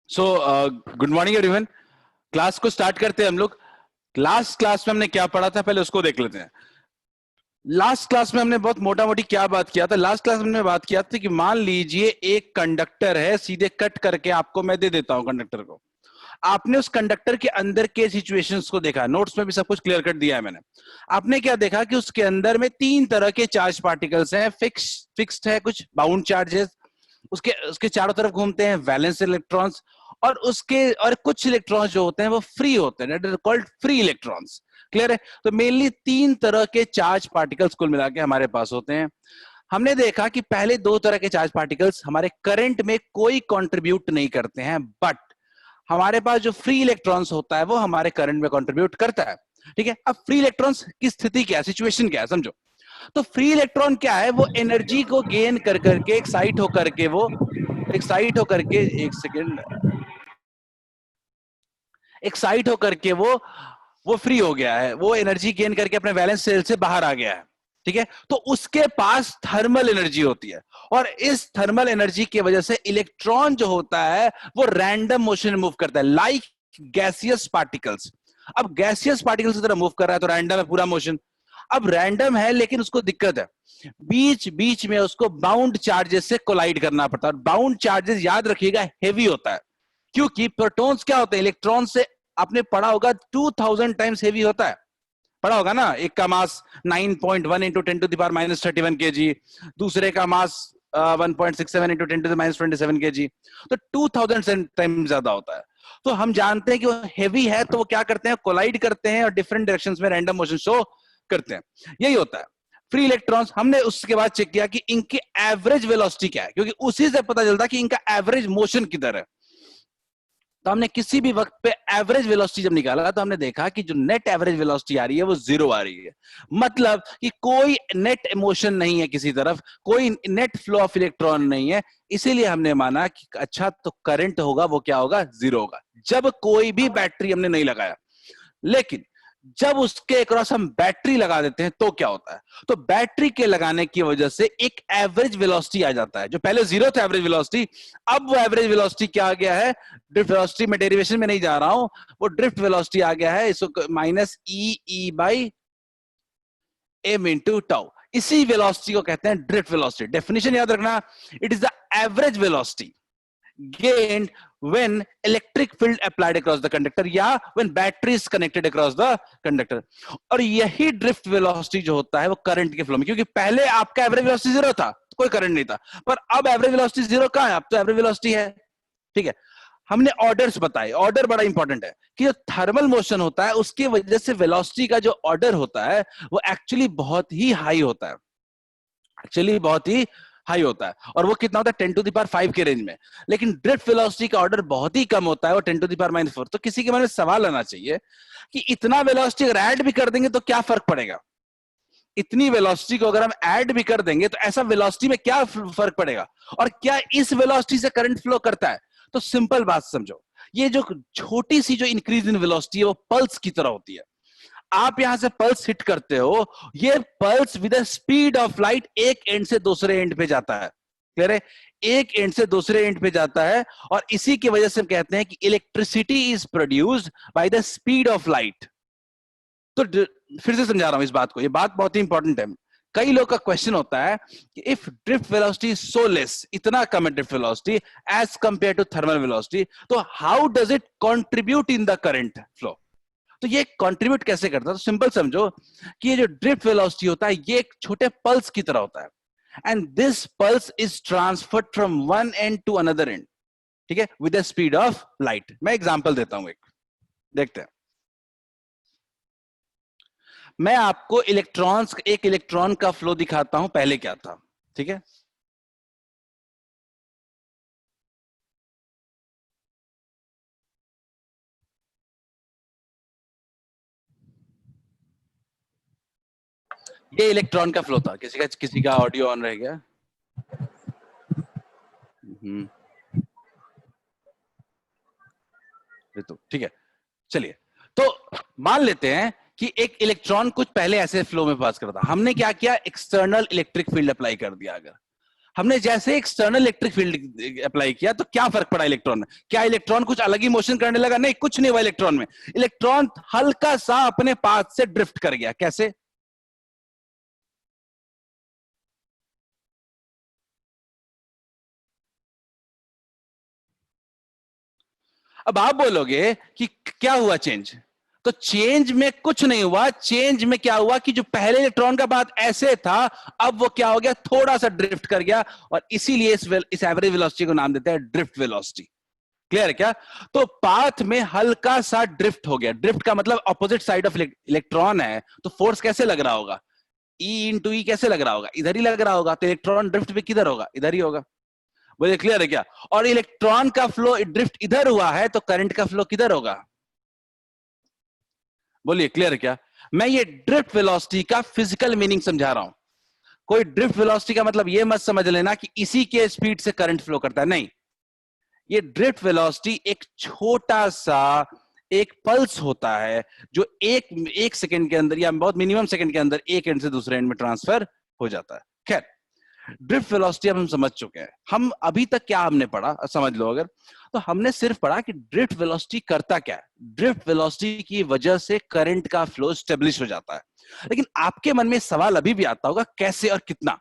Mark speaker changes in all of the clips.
Speaker 1: So good morning everyone. Class को start करते हैं हम लोग। लास्ट क्लास में हमने क्या पढ़ा था पहले उसको देख लेते हैं। लास्ट क्लास में हमने बहुत मोटा मोटी क्या बात किया था। लास्ट क्लास में हमने बात किया था कि मान लीजिए एक कंडक्टर है, सीधे कट करके आपको मैं दे देता हूं कंडक्टर को। आपने उस कंडक्टर के अंदर के सिचुएशंस को देखा, नोट्स में भी सब कुछ क्लियर कर दिया है मैंने। आपने क्या देखा कि उसके अंदर में तीन तरह के चार्ज पार्टिकल्स हैं। फिक्स्ड है, कुछ बाउंड चार्जेस, उसके उसके चारों तरफ घूमते हैं वैलेंस इलेक्ट्रॉन्स, और उसके और कुछ इलेक्ट्रॉन्स जो होते हैं वो फ्री होते हैं, that is called free electrons. Clear है? तो मेनली तीन तरह के चार्ज पार्टिकल्स कुल मिला के हमारे पास होते हैं। हमने देखा कि पहले दो तरह के चार्ज पार्टिकल्स हमारे करंट में कोई कंट्रीब्यूट नहीं करते हैं, बट हमारे पास जो फ्री इलेक्ट्रॉन्स होता है वो हमारे करंट में कंट्रीब्यूट करता है। ठीक है, अब फ्री इलेक्ट्रॉन्स की स्थिति क्या है, सिचुएशन क्या है, समझो। तो फ्री इलेक्ट्रॉन क्या है, वो एनर्जी को गेन कर करके एक्साइट होकर के एक सेकेंड, एक्साइट होकर के वो फ्री हो गया है, वो एनर्जी गेन करके अपने वैलेंस सेल से बाहर आ गया है। ठीक है, तो उसके पास थर्मल एनर्जी होती है, और इस थर्मल एनर्जी की वजह से इलेक्ट्रॉन जो होता है वो रैंडम मोशन में मूव करता है, लाइक गैसियस पार्टिकल्स। अब गैसियस पार्टिकल्स की तरह मूव कर रहा है तो रैंडम है पूरा मोशन। अब रैंडम है लेकिन उसको दिक्कत है, बीच बीच में उसको बाउंड चार्जेस से कोलाइड करना पड़ता है, और बाउंड चार्जेस याद रखिएगा हेवी होता है, क्योंकि प्रोटॉन्स क्या होते हैं, इलेक्ट्रॉन से आपने पढ़ा होगा 2000 टाइम्स हेवी होता है। पढ़ा होगा ना, एक का मास 9.1 इंटू 10⁻31 kg, दूसरे का मास 1.67 इंटू 10⁻27 kg, तो 2000 टाइम्स ज्यादा होता है। तो हम जानते हैं कि वो हेवी है, तो वो क्या करते हैं, कोलाइड करते हैं और डिफरेंट डायरेक्शंस में रैंडम मोशन शो करते हैं। यही होता है फ्री इलेक्ट्रॉन्स। हमने उसके बाद चेक किया कि इनकी एवरेज वेलोसिटी क्या है, क्योंकि उसी से पता चलता कि इनका एवरेज मोशन किधर है। तो हमने किसी भी वक्त पे एवरेज वेलोसिटी जब निकाला तो हमने देखा कि जो नेट एवरेज वेलोसिटी आ रही है वो 0 आ रही है, मतलब कि कोई नेट मोशन नहीं है किसी तरफ, कोई नेट फ्लो ऑफ इलेक्ट्रॉन नहीं है। इसीलिए हमने माना कि अच्छा, तो करंट होगा वो क्या होगा, 0 होगा, जब कोई भी बैटरी हमने नहीं लगाया। लेकिन जब उसके अक्रॉस हम बैटरी लगा देते हैं तो क्या होता है, तो बैटरी के लगाने की वजह से एक एवरेज वेलोसिटी आ जाता है, जो पहले 0 था एवरेज वेलोसिटी, अब वो एवरेज वेलोसिटी क्या आ गया है, ड्रिफ्ट वेलोसिटी में डेरिवेशन में नहीं जा रहा हूं, वो ड्रिफ्ट वेलोसिटी आ गया है, इसको minus e by m into tau. इसी वेलोसिटी को कहते हैं ड्रिफ्ट वेलोसिटी। डेफिनेशन याद रखना, it is the average velocity gained when electric field applied across the conductor या when battery is connected across the conductor। और यही ड्रिफ्ट वेलोसिटी जो होता है वो करंट के फ्लो में, क्योंकि पहले आपका एवरेज वेलोसिटी 0 था, कोई करंट नहीं था, पर अब एवरेज वेलोसिटी 0 कहां है, अब तो एवरेज वेलोसिटी है। ठीक है, हमने ऑर्डर्स बताए, ऑर्डर बड़ा इंपॉर्टेंट है कि जो थर्मल मोशन होता है उसकी वजह से वेलोसिटी का जो ऑर्डर होता है वो एक्चुअली बहुत ही हाई होता है, एक्चुअली बहुत ही हाई होता है, और वो कितना होता है 10⁵ के रेंज में। लेकिन ड्रिफ्ट वेलोसिटी का ऑर्डर बहुत ही कम होता है, वो 10⁻⁴। तो किसी के मन में सवाल आना चाहिए कि इतना वेलोसिटी अगर ऐड भी कर देंगे तो क्या फर्क पड़ेगा, इतनी वेलोसिटी को अगर हम ऐड भी कर देंगे तो ऐसा वेलोसिटी में क्या फर्क पड़ेगा, और क्या इस वेलोसिटी से करंट फ्लो करता है। तो सिंपल बात समझो, ये जो छोटी सी जो इंक्रीज इन वेलोसिटी है वो पल्स की तरह होती है। आप यहां से पल्स हिट करते हो, ये pulse with speed of light एक एंड से दूसरे एंड पे जाता है। क्लियर है? एक एंड से दूसरे एंड पे जाता है, और इसी की वजह से हम कहते हैं कि electricity is produced by the speed of light. तो फिर से समझा रहा हूं इस बात को, ये बात बहुत ही इंपॉर्टेंट है। कई लोग का क्वेश्चन होता है कि if drift velocity is so less, इतना कम है drift velocity as compare to thermal velocity, तो how does it contribute in the current flow. तो ये कंट्रीब्यूट कैसे करता है, तो सिंपल समझो कि ये जो ड्रिफ्ट वेलोसिटी होता है ये एक छोटे पल्स की तरह होता है, and this pulse is transferred from one end to another end. ठीक है, with the speed of light. मैं एग्जांपल देता हूं, एक देखते हैं। मैं आपको इलेक्ट्रॉन्स, एक इलेक्ट्रॉन का फ्लो दिखाता हूं, पहले क्या था। ठीक है, ये इलेक्ट्रॉन का फ्लो था। किसी का ऑडियो ऑन रह गया। तो ठीक है, चलिए, तो मान लेते हैं कि एक इलेक्ट्रॉन कुछ पहले ऐसे फ्लो में पास करता, हमने क्या किया, एक्सटर्नल इलेक्ट्रिक फील्ड अप्लाई कर दिया। अगर हमने जैसे एक्सटर्नल इलेक्ट्रिक फील्ड अप्लाई किया तो क्या फर्क पड़ा इलेक्ट्रॉन में? क्या इलेक्ट्रॉन कुछ अलग ही मोशन करने लगा? नहीं, कुछ नहीं हुआ इलेक्ट्रॉन में। इलेक्ट्रॉन हल्का सा अपने पाथ से ड्रिफ्ट कर गया। कैसे? अब आप बोलोगे कि क्या हुआ चेंज? तो चेंज में कुछ नहीं हुआ। चेंज में क्या हुआ कि जो पहले इलेक्ट्रॉन का बात ऐसे था, अब वो क्या हो गया, थोड़ा सा ड्रिफ्ट कर गया, और इसीलिए इस एवरेज वेलोसिटी को नाम देते हैं ड्रिफ्ट वेलोसिटी। क्लियर है क्या? तो पाथ में हल्का सा ड्रिफ्ट हो गया। ड्रिफ्ट का मतलब ऑपोजिट साइड ऑफ इलेक्ट्रॉन है, तो फोर्स कैसे लग रहा होगा? E इंटू ई कैसे लग रहा होगा? इधर ही लग रहा होगा। तो इलेक्ट्रॉन ड्रिफ्ट भी किधर होगा? इधर ही होगा। बोलिए क्लियर है क्या? और इलेक्ट्रॉन का फ्लो ड्रिफ्ट इधर हुआ है, तो करंट का फ्लो किधर होगा? बोलिए क्लियर है क्या? मैं ये ड्रिफ्ट वेलोसिटी का फिजिकल मीनिंग समझा रहा हूं। कोई ड्रिफ्ट वेलोसिटी का मतलब ये मत समझ लेना कि इसी के स्पीड से करंट फ्लो करता है, नहीं। ये ड्रिफ्ट वेलोसिटी एक छोटा सा एक पल्स होता है जो एक सेकंड के अंदर या बहुत मिनिमम सेकंड के अंदर एक एंड से दूसरे एंड में ट्रांसफर हो जाता है। खैर, ड्रिफ्ट वेलोसिटी अब हम समझ चुके हैं। हम अभी तक क्या हमने पढ़ा समझ लो, अगर तो हमने सिर्फ पढ़ा कि ड्रिफ्ट वेलोसिटी करता क्या है। ड्रिफ्ट वेलोसिटी की वजह से करंट का फ्लो स्टेब्लिश हो जाता है। लेकिन आपके मन में सवाल अभी भी आता होगा, कैसे और कितना?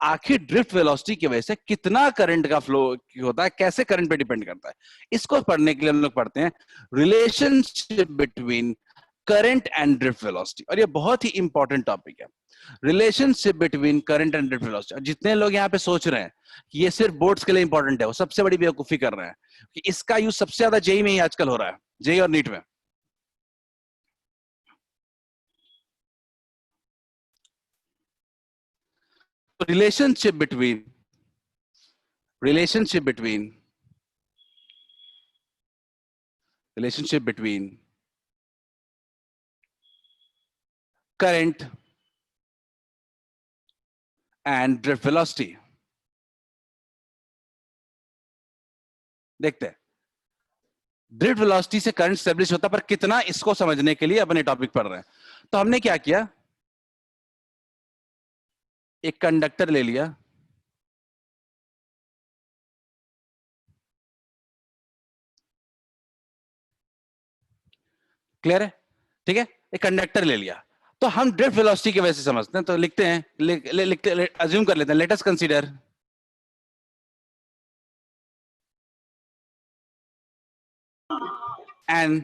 Speaker 1: आखिर ड्रिफ्ट वेलोसिटी की वजह से कितना करंट का फ्लो होता है, कैसे करंट पे डिपेंड करता है? इसको पढ़ने के लिए हम लोग पढ़ते हैं relationship between current and drift velocity, और ये बहुत ही इंपॉर्टेंट टॉपिक है, relationship between current and drift velocity. जितने लोग यहाँ पे सोच रहे हैं कि ये सिर्फ बोर्ड्स के लिए इंपॉर्टेंट है, वो सबसे बड़ी बेवकूफी कर रहे हैं कि इसका यूज सबसे ज्यादा जेई में ही आजकल हो रहा है, जेई और नीट में। Relationship between relationship between relationship between current and drift velocity देखते हैं। ड्रिफ्ट वेलोसिटी से करंट स्टेब्लिश होता, पर कितना, इसको समझने के लिए अपने टॉपिक पढ़ रहे हैं। तो हमने क्या किया, एक कंडक्टर ले लिया, क्लियर है? ठीक है, एक कंडक्टर ले लिया। तो हम ड्रिफ्ट वेलोसिटी की वजह से समझते हैं, तो लिखते हैं, लिखते अज्यूम कर लेते हैं, let us consider an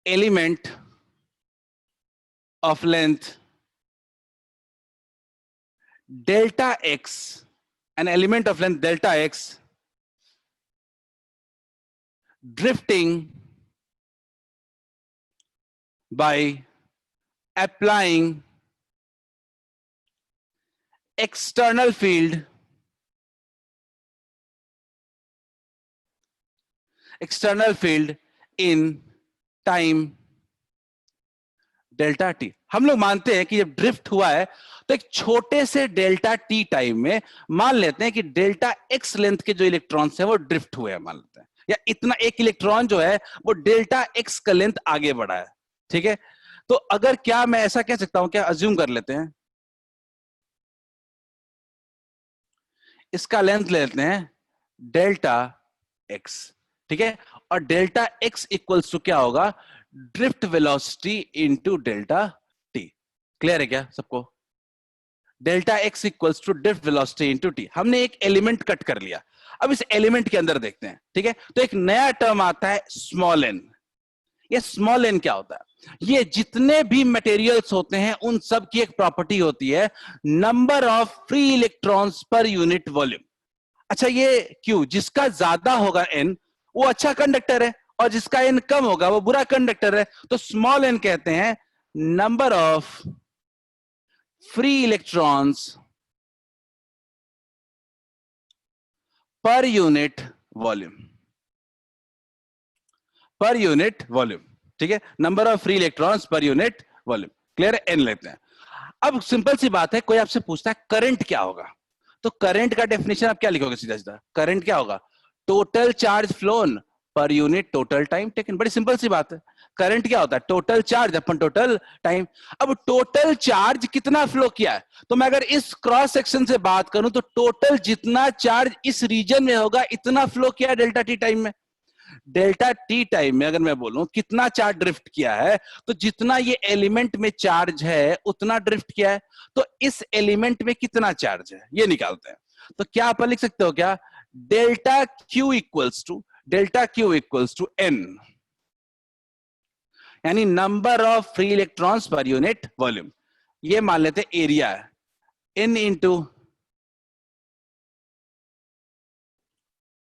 Speaker 1: element of length delta x, an element of length delta x drifting by applying external field in time delta T. हम लोग मानते हैं कि जब ड्रिफ्ट हुआ है तो एक छोटे से डेल्टा टी टाइम में मान लेते हैं कि डेल्टा एक्स लेंथ के जो इलेक्ट्रॉन्स हैं वो ड्रिफ्ट हुए हैं, मान लेते हैं, या इतना एक इलेक्ट्रॉन जो है वो डेल्टा एक्स का लेंथ आगे बढ़ा है। ठीक है, तो अगर क्या मैं ऐसा कह सकता हूं, क्या अज्यूम कर लेते हैं, इसका लेंथ लेते हैं डेल्टा एक्स। ठीक है, और डेल्टा एक्स इक्वल्स टू क्या होगा, drift velocity into delta t. Clear है क्या सबको? Delta x equals to drift velocity into t. हमने एक एलिमेंट कट कर लिया, अब इस एलिमेंट के अंदर देखते हैं। ठीक है, तो एक नया टर्म आता है स्मॉल एन। ये स्मॉल एन क्या होता है? ये जितने भी मटेरियल्स होते हैं उन सब की एक प्रॉपर्टी होती है, number of free electrons per unit volume. अच्छा, ये क्यों? जिसका ज्यादा होगा एन वो अच्छा कंडक्टर है, और जिसका एन कम होगा वो बुरा कंडक्टर है। तो स्मॉल एन कहते हैं number of free electrons per unit volume, पर यूनिट वॉल्यूम। ठीक है, number of free electrons per unit volume. Clear है? एन लेते हैं। अब सिंपल सी बात है, कोई आपसे पूछता है करंट क्या होगा, तो करंट का डेफिनेशन आप क्या लिखोगे? सीधा सीधा करंट क्या होगा, total charge phloem per unit total time taken. बड़ी सिंपल सी बात है। करंट क्या होता है? टोटल चार्ज अपन टोटल टाइम। अब टोटल चार्ज कितना फ्लो किया है, तो मैं अगर इस क्रॉस सेक्शन से बात करूं तो टोटल जितना चार्ज इस रीजन में होगा इतना फ्लो किया है डेल्टा टी टाइम में। डेल्टा टी टाइम में अगर मैं बोलूं कितना चार्ज ड्रिफ्ट किया है, तो जितना ये एलिमेंट में चार्ज है उतना ड्रिफ्ट किया है। तो इस एलिमेंट में कितना चार्ज है ये निकालते हैं। तो क्या आप लिख सकते हो क्या, delta Q equals to N, यानी number of free electrons per unit volume. ये मान लेते एरिया है, एन इंटू,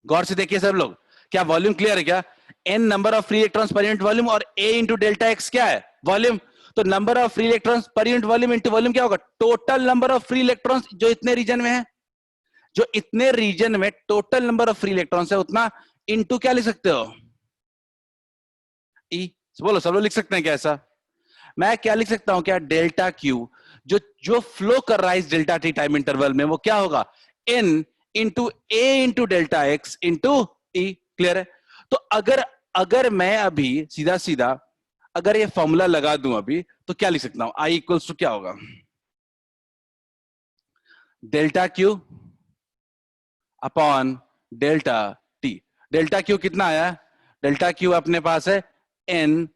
Speaker 1: गौर से देखिए सब लोग, क्या वॉल्यूम क्लियर है क्या? N number of free electrons per unit volume और ए इंटू डेल्टा एक्स क्या है? वॉल्यूम। तो number of free electrons per unit volume into volume क्या होगा? Total number of free electrons जो इतने रीजन में है, जो इतने रीजन में total number of free electrons है उतना, इंटू क्या लिख सकते हो? ई। बोलो सब लोग लिख सकते हैं क्या ऐसा? मैं क्या लिख सकता हूं क्या, डेल्टा क्यू जो जो फ्लो कर रहा है इस डेल्टा टी टाइम इंटरवल में वो क्या होगा? N into A into delta x into E. Clear है? तो अगर अगर मैं अभी सीधा सीधा अगर ये फॉर्मूला लगा दूं अभी, तो क्या लिख सकता हूं? आई इक्वल्स टू क्या होगा? Delta q upon delta t. Delta q कितना आया? डेल्टा क्यू अपने पास है n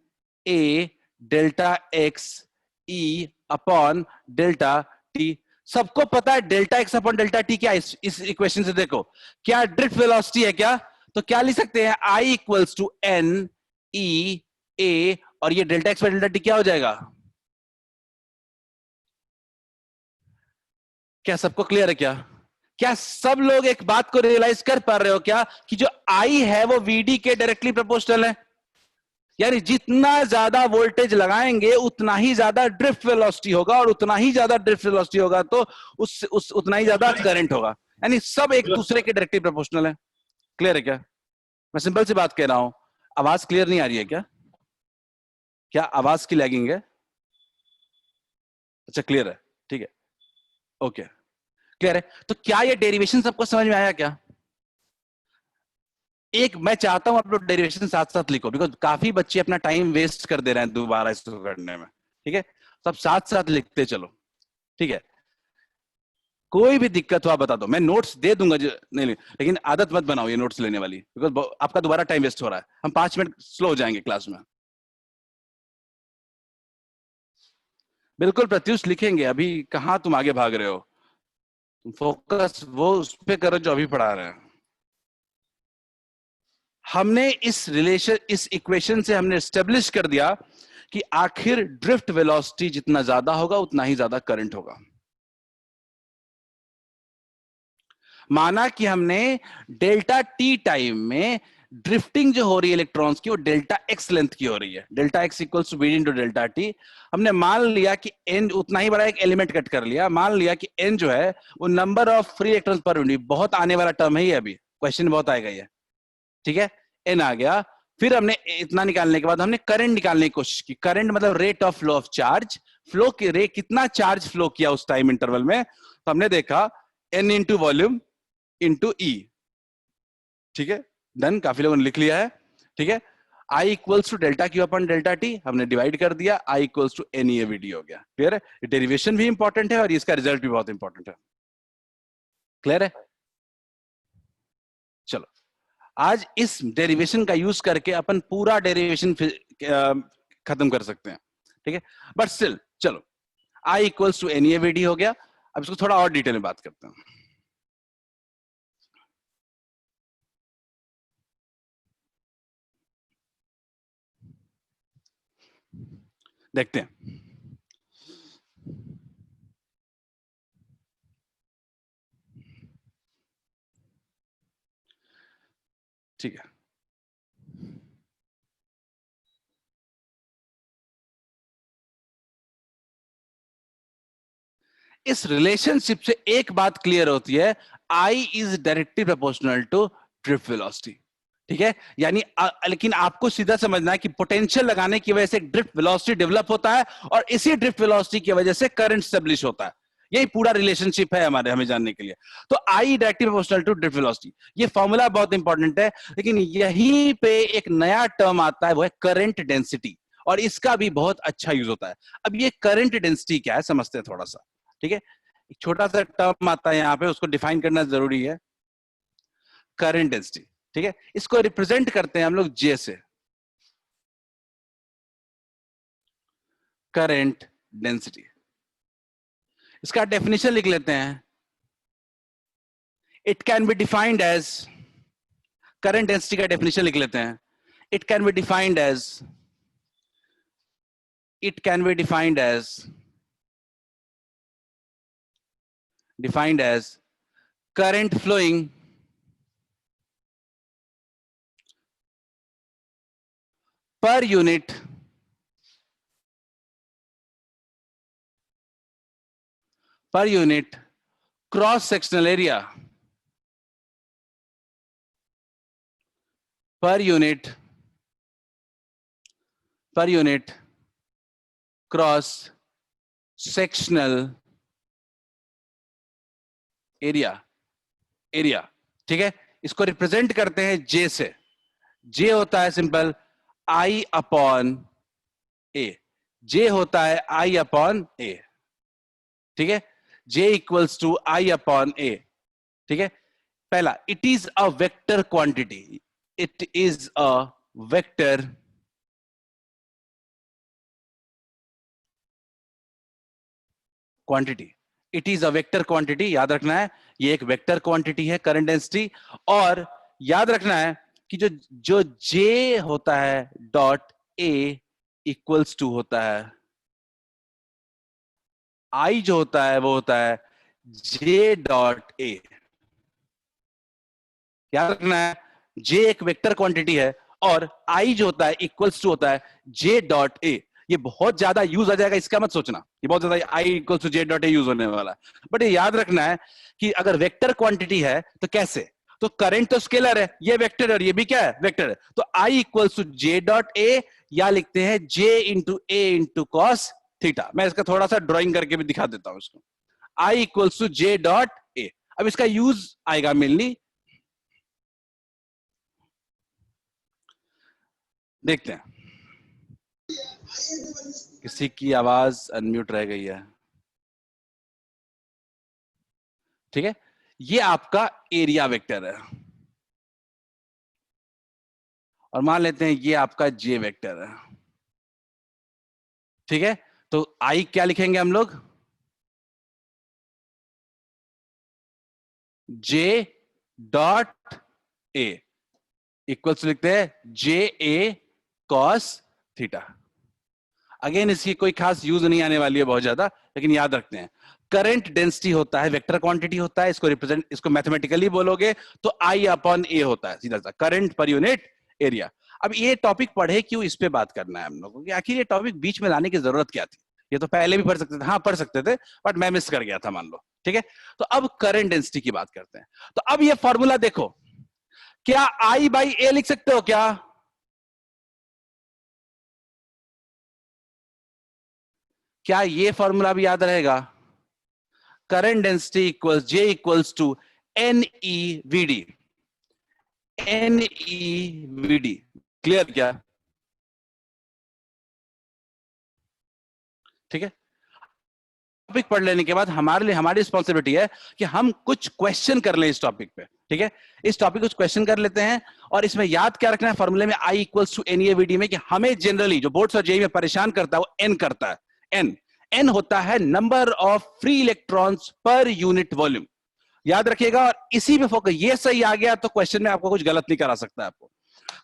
Speaker 1: A delta x e upon delta t. सबको पता है delta x upon delta t क्या है? इस इक्वेशन से देखो, क्या ड्रिफ्ट वेलोसिटी है क्या? तो क्या लिख सकते हैं? आई इक्वल्स टू एन ई ए, और ये delta x by delta t क्या हो जाएगा? क्या सबको क्लियर है क्या? क्या सब लोग एक बात को रियलाइज कर पा रहे हो क्या कि जो आई है वो वीडी के डायरेक्टली प्रोपोर्शनल है? यानी जितना ज्यादा वोल्टेज लगाएंगे उतना ही ज्यादा ड्रिफ्ट वेलोसिटी होगा, और उतना ही ज्यादा ड्रिफ्ट वेलोसिटी होगा तो उतना ही ज्यादा करंट होगा। यानी सब एक दूसरे के डायरेक्टली प्रोपोर्शनल है। क्लियर है क्या? मैं सिंपल सी बात कह रहा हूं। आवाज क्लियर नहीं आ रही है क्या? क्या आवाज की लैगिंग है? अच्छा क्लियर है, ठीक है, ओके क्लियर है। तो क्या ये डेरिवेशन सबको समझ में आया क्या? एक मैं चाहता हूं आप लोग डेरिवेशन साथ साथ लिखो, बिकॉज काफी बच्चे अपना टाइम वेस्ट कर दे रहे हैं दोबारा इसको करने में। ठीक है, सब साथ साथ लिखते चलो। ठीक है, कोई भी दिक्कत हो आप बता दो, मैं नोट्स दे दूंगा जो नहीं, लेकिन आदत मत बनाओ ये नोट्स लेने वाली, बिकॉज आपका दोबारा टाइम वेस्ट हो रहा है। हम 5 मिनट स्लो हो जाएंगे क्लास में। बिल्कुल प्रत्युष लिखेंगे, अभी कहां तुम आगे भाग रहे हो? तुम फोकस वो उस पर करो जो अभी पढ़ा रहे हैं। हमने इस इक्वेशन से हमने एस्टेब्लिश कर दिया कि आखिर ड्रिफ्ट वेलोसिटी जितना ज्यादा होगा उतना ही ज्यादा करंट होगा। माना कि हमने डेल्टा टी टाइम में ड्रिफ्टिंग जो हो रही है इलेक्ट्रॉन्स की वो डेल्टा एक्स लेंथ की हो रही है, delta x equals to v into delta T. हमने मान लिया कि एन उतना ही बड़ा एक एलिमेंट कट कर लिया, मान लिया कि एन जो है वो number of free electrons per unit, बहुत आने वाला टर्म है ये, अभी क्वेश्चन बहुत आएगा ये। ठीक है, एन आ गया। फिर हमने इतना निकालने के बाद हमने करंट निकालने की कोशिश की। करंट मतलब rate of flow of charge, flow की रेट, कितना चार्ज फ्लो किया उस टाइम इंटरवल में। तो हमने देखा एन इंटू वॉल्यूम इंटू ई। ठीक है, डन, काफी लोगों ने लिख लिया है। ठीक है, I equals to delta Q upon delta T हमने डिवाइड कर दिया, I equals to N E V D हो गया। क्लियर है? डेरिवेशन भी इंपॉर्टेंट है और इसका रिजल्ट भी बहुत इंपॉर्टेंट है। क्लियर है? चलो, आज इस डेरिवेशन का यूज करके अपन पूरा डेरिवेशन खत्म कर सकते हैं। ठीक है, बट स्टिल चलो, I equals to N E V D हो गया। अब इसको थोड़ा और डिटेल में बात करते हैं। देखते हैं। ठीक है, इस रिलेशनशिप से एक बात क्लियर होती है, I is directly proportional to drift velocity. ठीक है, यानी लेकिन आपको सीधा समझना है कि पोटेंशियल लगाने की वजह से ड्रिफ्ट वेलोसिटी डेवलप होता है, और इसी ड्रिफ्ट वेलोसिटी की वजह से करंट स्टेब्लिश होता है। यही पूरा रिलेशनशिप है हमारे, हमें जानने के लिए। तो I directly proportional to drift velocity, ये फॉर्मूला बहुत इंपॉर्टेंट है। लेकिन यहीं पे एक नया टर्म आता है, वो है करंट डेंसिटी। और इसका भी बहुत अच्छा यूज होता है। अब ये करंट डेंसिटी क्या है समझते हैं थोड़ा सा, ठीक है। एक छोटा सा टर्म आता है यहाँ पे, उसको डिफाइन करना जरूरी है, करंट डेंसिटी, ठीक है। इसको रिप्रेजेंट करते हैं हम लोग जे से, करंट डेंसिटी। इसका डेफिनेशन लिख लेते हैं, it can be defined as, current density का डेफिनेशन लिख लेते हैं, it can be defined as, it can be defined as current flowing per unit cross sectional area, per unit cross sectional area, ठीक है। इसको रिप्रेजेंट करते हैं जे से, जे होता है सिंपल आई अपॉन ए, जे होता है आई अपॉन ए, ठीक है। जे इक्वल्स टू आई अपॉन ए, ठीक है। पहला, it is a vector quantity, it is a vector quantity, it is a vector quantity, याद रखना है ये एक वेक्टर क्वांटिटी है करंट डेंसिटी। और याद रखना है कि जो जो जे होता है डॉट ए इक्वल्स टू होता है आई, जो होता है वो होता है जे डॉट ए। याद रखना है जे एक वेक्टर क्वांटिटी है और आई जो होता है इक्वल्स टू होता है जे डॉट ए। ये बहुत ज्यादा यूज आ जाएगा, इसका मत सोचना ये बहुत ज्यादा I equals to J dot A use होने वाला है, बट ये याद रखना है कि अगर वेक्टर क्वांटिटी है तो कैसे, तो करंट तो स्केलर है, ये वेक्टर है और ये भी क्या है वेक्टर है, तो I equals to J dot A, या लिखते हैं J into A into cos theta. मैं इसका थोड़ा सा ड्रॉइंग करके भी दिखा देता हूं इसको, I equals to J dot A. अब इसका यूज आएगा मेनली, देखते हैं। किसी की आवाज अनम्यूट रह गई है, ठीक है। ये आपका एरिया वेक्टर है और मान लेते हैं ये आपका जे वेक्टर है, ठीक है। तो आई क्या लिखेंगे हम लोग, जे डॉट ए इक्वल्स लिखते हैं जे ए कॉस थीटा। अगेन इसकी कोई खास यूज नहीं आने वाली है बहुत ज्यादा, लेकिन याद रखते हैं करंट डेंसिटी होता है वेक्टर क्वांटिटी होता है, इसको रिप्रेजेंट, इसको मैथमेटिकली बोलोगे तो आई अपॉन ए होता है, सीधा सा करंट पर यूनिट एरिया। अब ये टॉपिक पढ़े क्यों, इस पे बात करना है हम लोगों को, आखिर ये टॉपिक बीच में लाने की जरूरत क्या थी। ये तो पहले भी पढ़ सकते थे, हाँ पढ़ सकते थे, बट मैं मिस कर गया था मान लो, ठीक है। तो अब करंट डेंसिटी की बात करते हैं। तो अब ये फॉर्मूला देखो, क्या आई बाई ए लिख सकते हो क्या, क्या ये फॉर्मूला भी याद रहेगा, current density equals J equals to N E V d, n E V d, clear क्या, ठीक है। टॉपिक पढ़ लेने के बाद हमारे लिए हमारी रिस्पॉन्सिबिलिटी है कि हम कुछ क्वेश्चन कर लें इस टॉपिक पे, ठीक है। इस टॉपिक कुछ क्वेश्चन कर लेते हैं, और इसमें याद क्या रखना है फॉर्मूले में I equals to N A we D में, कि हमें जनरली जो बोर्ड्स और जेई में परेशान करता है वो एन करता है, एन, एन होता है number of free electrons per unit volume, याद रखिएगा। और इसी पे फोकस, ये सही आ गया तो क्वेश्चन में आपको कुछ गलत नहीं करा सकता आपको,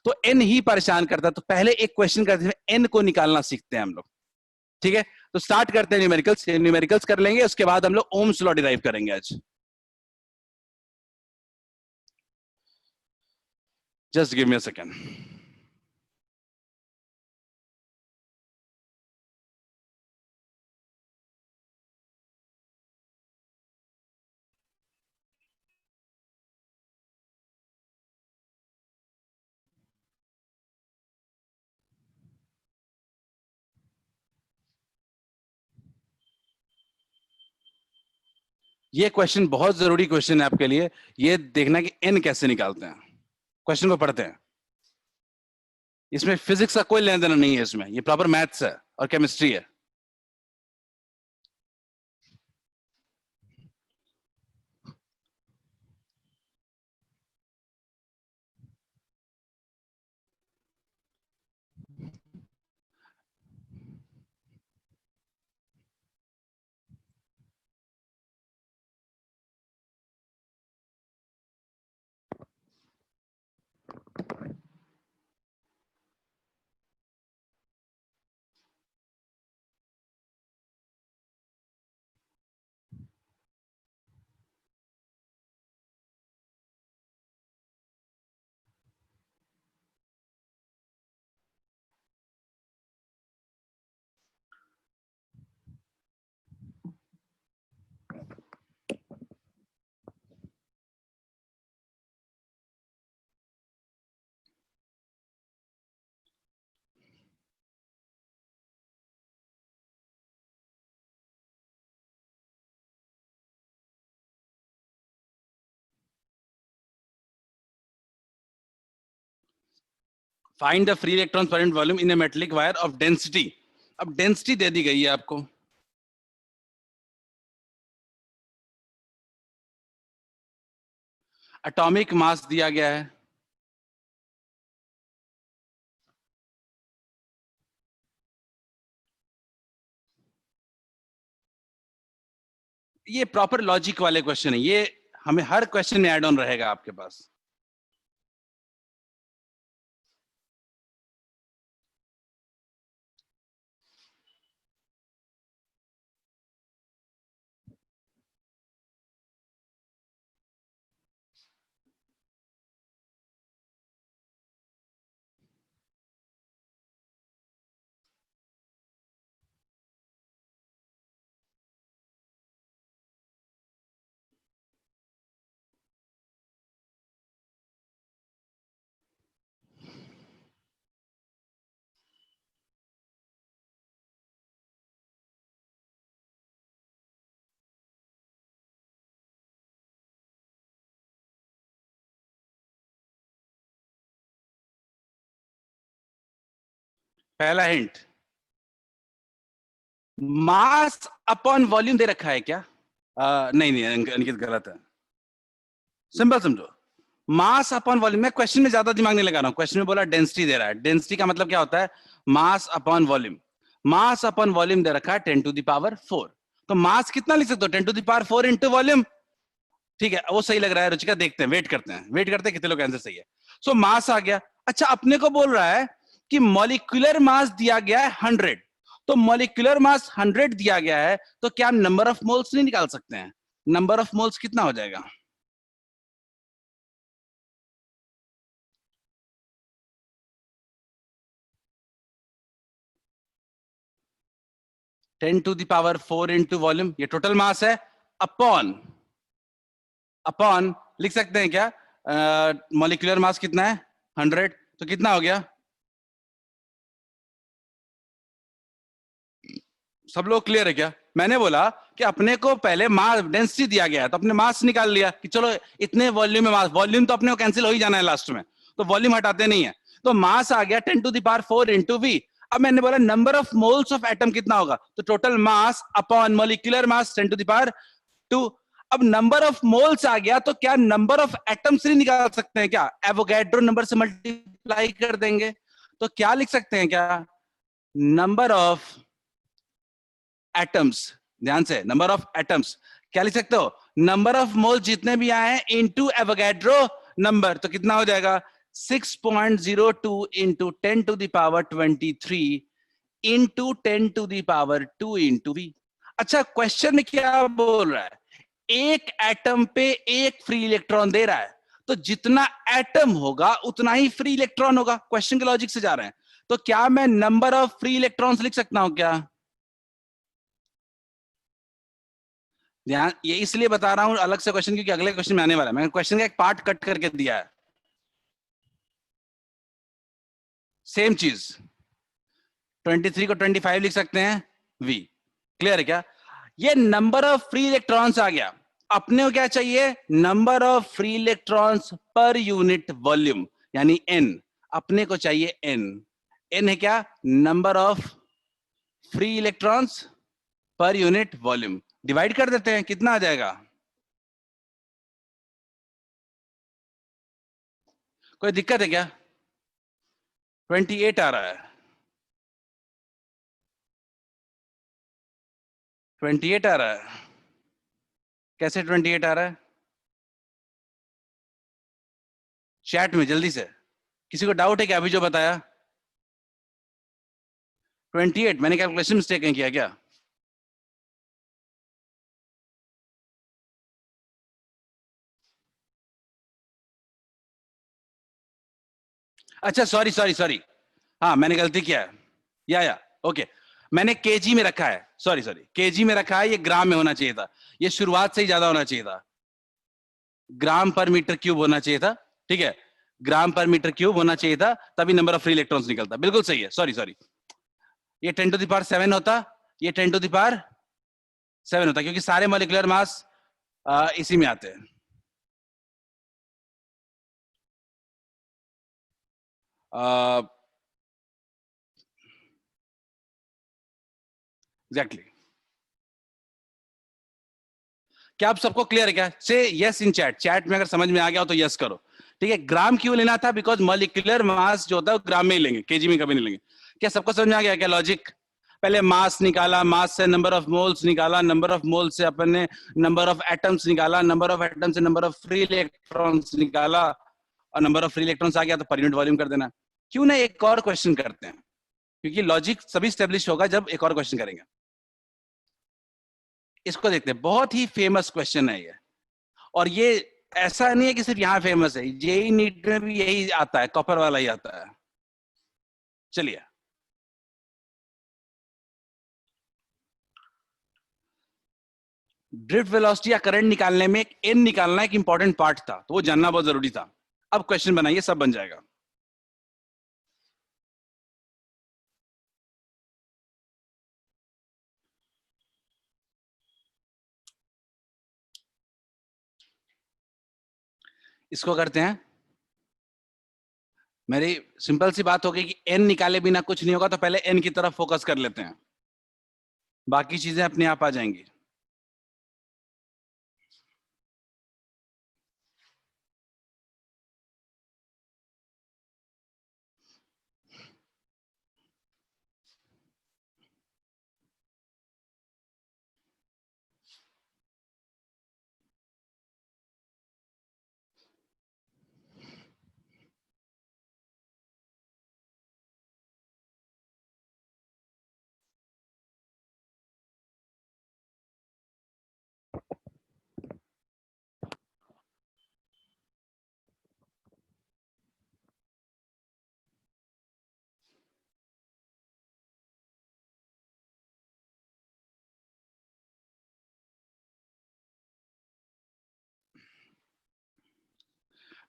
Speaker 1: तो एन ही परेशान करता है। तो पहले एक क्वेश्चन करते हैं, एन को निकालना सीखते हैं हम लोग, ठीक है। तो स्टार्ट करते हैं न्यूमेरिकल्स, न्यूमेरिकल्स कर लेंगे, उसके बाद हम लोग ओम्स लॉ डिराइव करेंगे आज। Just give me a second. ये क्वेश्चन बहुत जरूरी क्वेश्चन है आपके लिए, ये देखना कि एन कैसे निकालते हैं। क्वेश्चन को पढ़ते हैं। इसमें फिजिक्स का कोई लेना देना नहीं है, इसमें ये प्रॉपर मैथ्स है और केमिस्ट्री है। फाइंड द फ्री इलेक्ट्रॉन पर unit volume in A metallic wire of density. अब डेंसिटी दे दी गई है आपको, एटॉमिक मास दिया गया है, ये प्रॉपर लॉजिक वाले क्वेश्चन है, ये हमें हर क्वेश्चन में ऐड ऑन रहेगा आपके पास। पहला हिंट, मास अपॉन वॉल्यूम दे रखा है क्या? नहीं नहीं अंकित गलत है, सिंपल समझो, मास अपॉन वॉल्यूम। मैं क्वेश्चन में ज्यादा दिमाग नहीं लगा रहा हूं, क्वेश्चन में बोला डेंसिटी दे रहा है, डेंसिटी का मतलब क्या होता है? Mass upon volume. Mass upon volume दे रखा है 10⁴, तो मास कितना लिख सकते हो? 10⁴ इंटू वॉल्यूम। ठीक है, वो सही लग रहा है रुचिका, देखते हैं, वेट करते हैं, वेट करते हैं कितने लोग आंसर सही है। सो मास आ गया। अच्छा, अपने को बोल रहा है कि मॉलिक्यूलर मास दिया गया है 100, तो मॉलिक्यूलर मास 100 दिया गया है, तो क्या हम नंबर ऑफ मोल्स नहीं निकाल सकते हैं? नंबर ऑफ मोल्स कितना हो जाएगा? (10⁴) इंटू वॉल्यूम, ये टोटल मास है, अपॉन अपॉन लिख सकते हैं क्या? मॉलिक्यूलर मास कितना है? 100, तो कितना हो गया? सब लोग क्लियर है क्या? मैंने बोला कि अपने को पहले मास डेंसिटी दिया गया है, तो अपने मास निकाल लिया कि चलो इतने वॉल्यूम में मास, वॉल्यूम तो अपने को कैंसिल हो ही जाना है लास्ट में, तो वॉल्यूम हटाते नहीं है, तो मास आ गया 10⁴ इंटू वी। अब मैंने बोला number of moles of atom कितना होगा, तो total mass upon molecular mass 10⁻²। अब नंबर ऑफ मोल्स आ गया, तो क्या नंबर ऑफ एटम्स नहीं निकाल सकते हैं क्या? एवोगैड्रो नंबर से मल्टीप्लाई कर देंगे, तो क्या लिख सकते हैं क्या? नंबर ऑफ एटम्स, ध्यान से, नंबर ऑफ एटम्स क्या लिख सकते हो? नंबर ऑफ मोल जितने भी आए हैं इनटू एवोगैड्रो नंबर, तो कितना हो जाएगा? 6.02 इंटू 10⁻23 इंटू 10⁻2 इंटू वी। अच्छा, क्वेश्चन में क्या बोल रहा है? एक एटम पे एक फ्री इलेक्ट्रॉन दे रहा है, तो जितना एटम होगा उतना ही फ्री इलेक्ट्रॉन होगा, क्वेश्चन के लॉजिक से जा रहे हैं, तो क्या मैं नंबर ऑफ फ्री इलेक्ट्रॉन्स लिख सकता हूं क्या? ध्यान, ये इसलिए बता रहा हूं अलग से क्वेश्चन, क्योंकि अगले क्वेश्चन में आने वाला है, मैंने क्वेश्चन का एक पार्ट कट करके दिया है। सेम चीज, 23 को 25 लिख सकते हैं, वी। क्लियर है क्या? ये नंबर ऑफ फ्री इलेक्ट्रॉन्स आ गया। अपने को क्या चाहिए? Number of free electrons per unit volume, यानी एन। अपने को चाहिए n। n है क्या? Number of free electrons per unit volume. Divide कर देते हैं, कितना आ जाएगा? कोई दिक्कत है क्या? 28 आ रहा है। 28 आ रहा है। कैसे 28 आ रहा है? चैट में जल्दी से, किसी को डाउट है क्या अभी जो बताया? 28, मैंने कैलकुलेशन मिस्टेक नहीं किया क्या? अच्छा सॉरी सॉरी सॉरी, हाँ मैंने गलती किया है। या ओके, मैंने केजी में रखा है, सॉरी सॉरी, केजी में रखा है, ये ग्राम में होना चाहिए था। ये शुरुआत से ही ज्यादा होना चाहिए था, ग्राम पर मीटर क्यूब होना चाहिए था। ठीक है, ग्राम पर मीटर क्यूब होना चाहिए था, तभी नंबर ऑफ फ्री इलेक्ट्रॉन्स निकलता। बिल्कुल सही है, सॉरी सॉरी। ये 10⁻7 होता, ये 10⁻7 होता, क्योंकि सारे मॉलिक्यूलर मास इसी में आते हैं। एग्जैक्टली। क्या आप सबको क्लियर है क्या? से यस इन चैट, चैट में अगर समझ में आ गया हो तो यस करो। ठीक है, ग्राम क्यों लेना था? बिकॉज मॉलिक्यूलर मास जो होता है वो ग्राम में ही लेंगे, केजी में कभी नहीं लेंगे। क्या सबको समझ में आ गया क्या लॉजिक? पहले मास निकाला, मास से नंबर ऑफ मोल्स निकाला, नंबर ऑफ मोल्स से अपन ने नंबर ऑफ एटम्स निकाला, नंबर ऑफ एटम्स से नंबर ऑफ फ्री इलेक्ट्रॉन्स निकाला, और नंबर ऑफ फ्री इलेक्ट्रॉन्स आ गया तो पर यूनिट वॉल्यूम कर देना। क्यों ना एक और क्वेश्चन करते हैं, क्योंकि लॉजिक सभी स्टेब्लिश होगा जब एक और क्वेश्चन करेंगे। इसको देखते हैं, बहुत ही फेमस क्वेश्चन है ये, और ये ऐसा नहीं है कि सिर्फ यहां फेमस है, जेई नीट में भी यही आता है, कॉपर वाला ही आता है। चलिए, ड्रिफ्ट वेलोसिटी या करंट निकालने में एक एन निकालना एक इंपॉर्टेंट पार्ट था, तो वो जानना बहुत जरूरी था। अब क्वेश्चन बनाइए, सब बन जाएगा। इसको करते हैं, मेरी सिंपल सी बात हो गई कि एन निकाले बिना कुछ नहीं होगा, तो पहले एन की तरफ फोकस कर लेते हैं, बाकी चीजें अपने आप आ जाएंगी।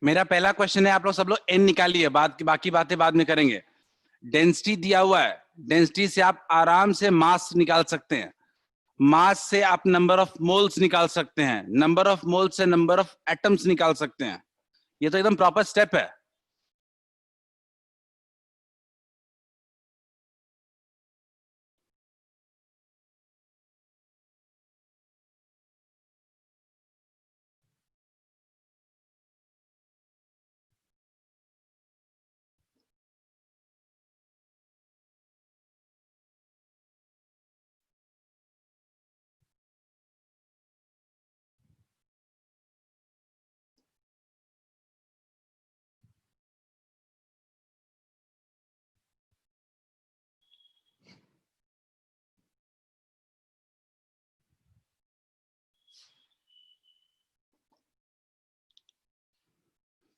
Speaker 1: मेरा पहला क्वेश्चन है, आप लोग सब लोग एन निकालिए, बाकी बातें बाद में करेंगे। डेंसिटी दिया हुआ है, डेंसिटी से आप आराम से मास निकाल सकते हैं, मास से आप नंबर ऑफ मोल्स निकाल सकते हैं, नंबर ऑफ मोल्स से नंबर ऑफ एटम्स निकाल सकते हैं। ये तो एकदम प्रॉपर स्टेप है।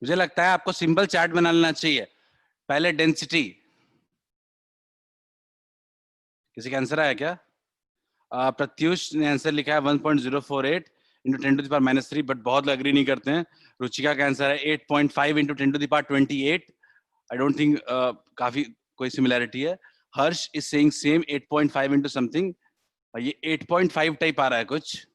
Speaker 1: मुझे लगता है आपको सिंपल चार्ट बना लेना चाहिए। पहले डेंसिटी, किसी का आंसर आया क्या? प्रत्युष ने आंसर लिखा है 1.048 इंटू 10⁻³ बट बहुत अग्री नहीं करते हैं। रुचिका का आंसर है 8.5 इंटू 10⁻28। आई डोंट थिंक काफी कोई सिमिलैरिटी है। Harsh is saying same 8.5 into something, ये 8.5 टाइप आ रहा है कुछ।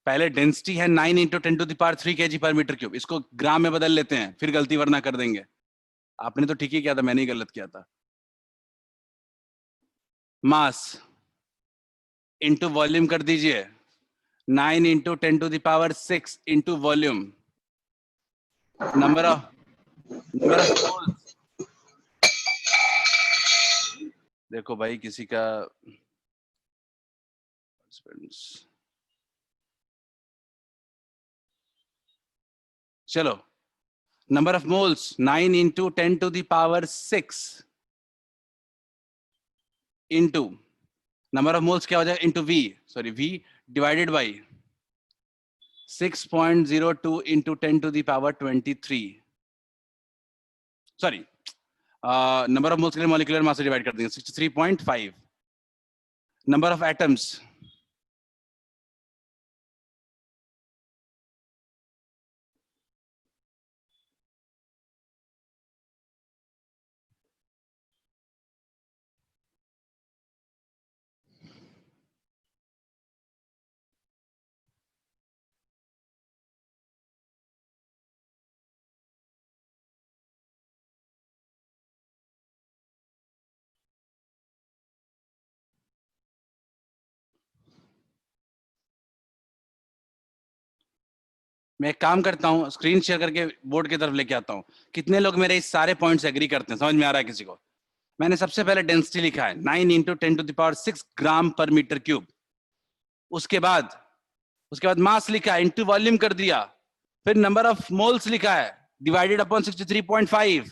Speaker 1: पहले डेंसिटी है 9 इंटू 10⁻³ kg पर मीटर क्यूब, इसको ग्राम में बदल लेते हैं, फिर गलती वरना कर देंगे। आपने तो ठीक ही किया था, मैंने ही गलत किया था। मास इंटू वॉल्यूम कर दीजिए, 9 into 10⁻⁶ into volume, number of moles. देखो भाई किसी का चलो, number of moles 9 into 10⁻⁶ into number of moles क्या हो जाएगा, into V divided by 6.02 into 10⁻23। Sorry, number of moles के लिए मॉलिक्यूलर मास से डिवाइड कर देंगे, 63.5। नंबर ऑफ एटम्स मैं एक काम करता हूं, स्क्रीन शेयर करके बोर्ड की तरफ लेके आता हूं। कितने लोग मेरे इस सारे पॉइंट्स एग्री करते हैं, समझ में आ रहा है किसी को? मैंने सबसे पहले डेंसिटी लिखा है 9 इंटू 10⁻⁶ ग्राम पर मीटर क्यूब। उसके बाद मास लिखा है, इंटू वॉल्यूम कर दिया, फिर नंबर ऑफ मोल्स लिखा है डिवाइडेड अपॉन 63.5,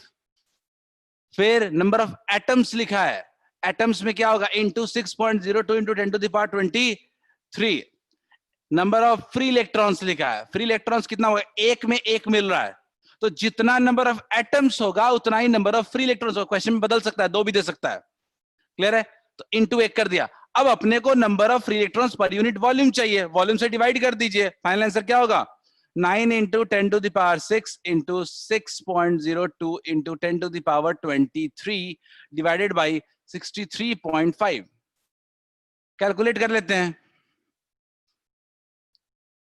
Speaker 1: फिर नंबर ऑफ एटम्स लिखा है, एटम्स में क्या होगा, into 6.02 into 10⁻23। Number of free electrons लिखा है, फ्री इलेक्ट्रॉन्स कितना होगा, एक में एक मिल रहा है, तो जितना नंबर ऑफ एटम्स होगा उतना ही नंबर ऑफ फ्री इलेक्ट्रॉन्स होगा। क्वेश्चन में बदल सकता है, दो भी दे सकता है, क्लियर है? तो इंटू 1 कर दिया। अब अपने को number of free electrons per unit volume चाहिए, वॉल्यूम से डिवाइड कर दीजिए, फाइनल आंसर क्या होगा, 9 into 10⁻⁶ into 6.02 into 10⁻23 divided by 63.5। Calculate कर लेते हैं।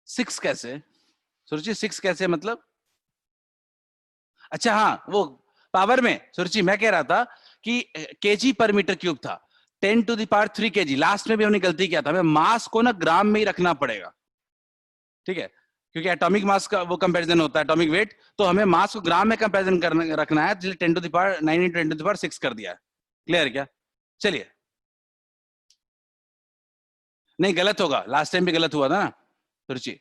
Speaker 1: 6 कैसे सुरुचि, 6 कैसे मतलब? अच्छा हाँ, वो पावर में सुरुचि मैं कह रहा था कि केजी पर मीटर क्यूब था, 10⁻³ kg। लास्ट में भी हमने गलती किया था, हमें मास को ना ग्राम में ही रखना पड़ेगा, ठीक है, क्योंकि एटॉमिक मास का वो कंपैरिजन होता है, एटॉमिक वेट, तो हमें मास को ग्राम में कंपैरिजन करना रखना है, इसलिए 9 इंटू 10⁻⁶ कर दिया है। क्लियर क्या? चलिए, नहीं गलत होगा, लास्ट टाइम भी गलत हुआ था ना रुचि,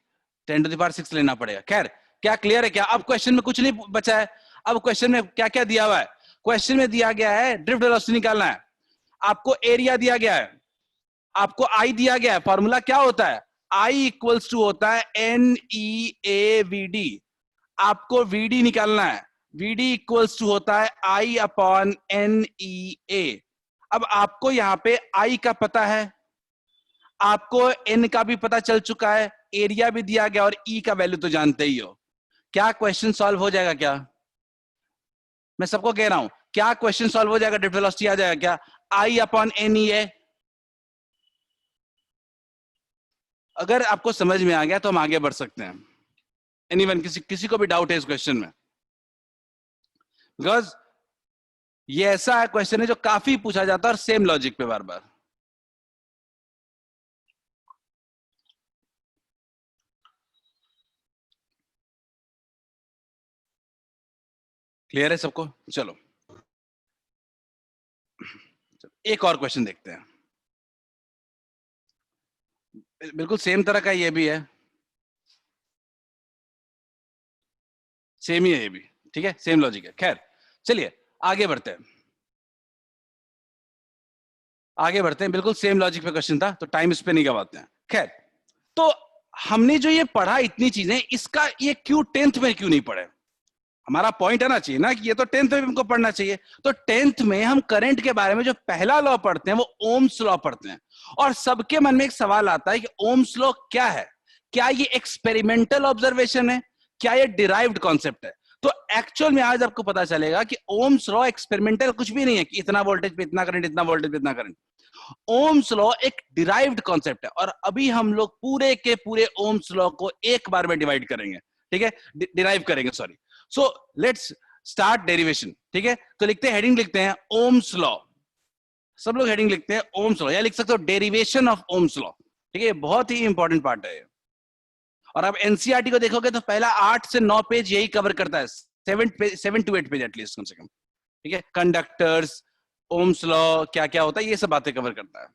Speaker 1: 10⁻⁶ लेना पड़ेगा। खैर, क्या क्लियर है क्या? अब क्वेश्चन में कुछ नहीं बचा है। अब क्वेश्चन में क्या क्या दिया हुआ है? क्वेश्चन में दिया गया है ड्रिफ्ट वेलोसिटी निकालना है, आपको एरिया दिया गया है, आपको आई दिया गया है। फॉर्मूला क्या होता है, आई इक्वल्स टू होता है NEAVD। आपको VD निकालना है, VD इक्वल्स टू होता है I अपॉन NEA। अब आपको यहां पे I का पता है, आपको N का भी पता चल चुका है, एरिया भी दिया गया और E का वैल्यू तो जानते ही हो। क्या क्वेश्चन सॉल्व हो जाएगा क्या? मैं सबको कह रहा हूं, क्या क्वेश्चन सॉल्व हो जाएगा, ड्रिफ्ट वेलोसिटी आ जाएगा क्या? I upon NEA। अगर आपको समझ में आ गया तो हम आगे बढ़ सकते हैं। एनीवन, किसी को भी डाउट है इस क्वेश्चन में? बिकॉज ये ऐसा है क्वेश्चन है जो काफी पूछा जाता है और सेम लॉजिक पे बार बार। क्लियर है सबको? चलो एक और क्वेश्चन देखते हैं, बिल्कुल सेम तरह का ये भी है, सेम ही है ये भी, ठीक है, सेम लॉजिक है। खैर चलिए आगे बढ़ते हैं, बिल्कुल सेम लॉजिक पे क्वेश्चन था, तो टाइम इस पे नहीं गवाते हैं। खैर, तो हमने जो ये पढ़ा इतनी चीजें, इसका ये क्यों 10th में क्यों नहीं पढ़े? हमारा पॉइंट है ना चाहिए ना कि ये तो 10th में भी हमको पढ़ना चाहिए। तो 10th में हम करंट के बारे में जो पहला लॉ पढ़ते हैं वो ओम्स लॉ पढ़ते हैं, और सबके मन में एक सवाल आता है कि ओम्स लॉ क्या है, क्या ये एक्सपेरिमेंटल ऑब्जर्वेशन है, क्या ये डिराइव्ड कॉन्सेप्ट है? तो एक्चुअल में आज आपको पता चलेगा कि ओम्स लॉ एक्सपेरिमेंटल कुछ भी नहीं है कि इतना वोल्टेज पे इतना करंट, इतना वोल्टेज पे इतना करंट। ओम्स लॉ एक डिराइव्ड कॉन्सेप्ट है और अभी हम लोग पूरे के पूरे ओम्स लॉ को एक बार में डिवाइड करेंगे, ठीक है, डिराइव करेंगे, sorry. So let's start derivation, ठीक है। तो लिखते हैं, हेडिंग लिखते हैं ओम्स लॉ, सब लोग हेडिंग लिखते हैं ओम्स लॉ, या लिख सकते हो डेरिवेशन ऑफ ओम्स लॉ, ठीक है, बहुत ही इंपॉर्टेंट पार्ट है। और अब एनसीईआरटी को देखोगे तो पहला 8 से 9 पेज यही कवर करता है, 7 to 8 पेज एटलीस्ट कम से कम, ठीक है। कंडक्टर्स, ओम्स लॉ क्या क्या होता है, ये सब बातें कवर करता है।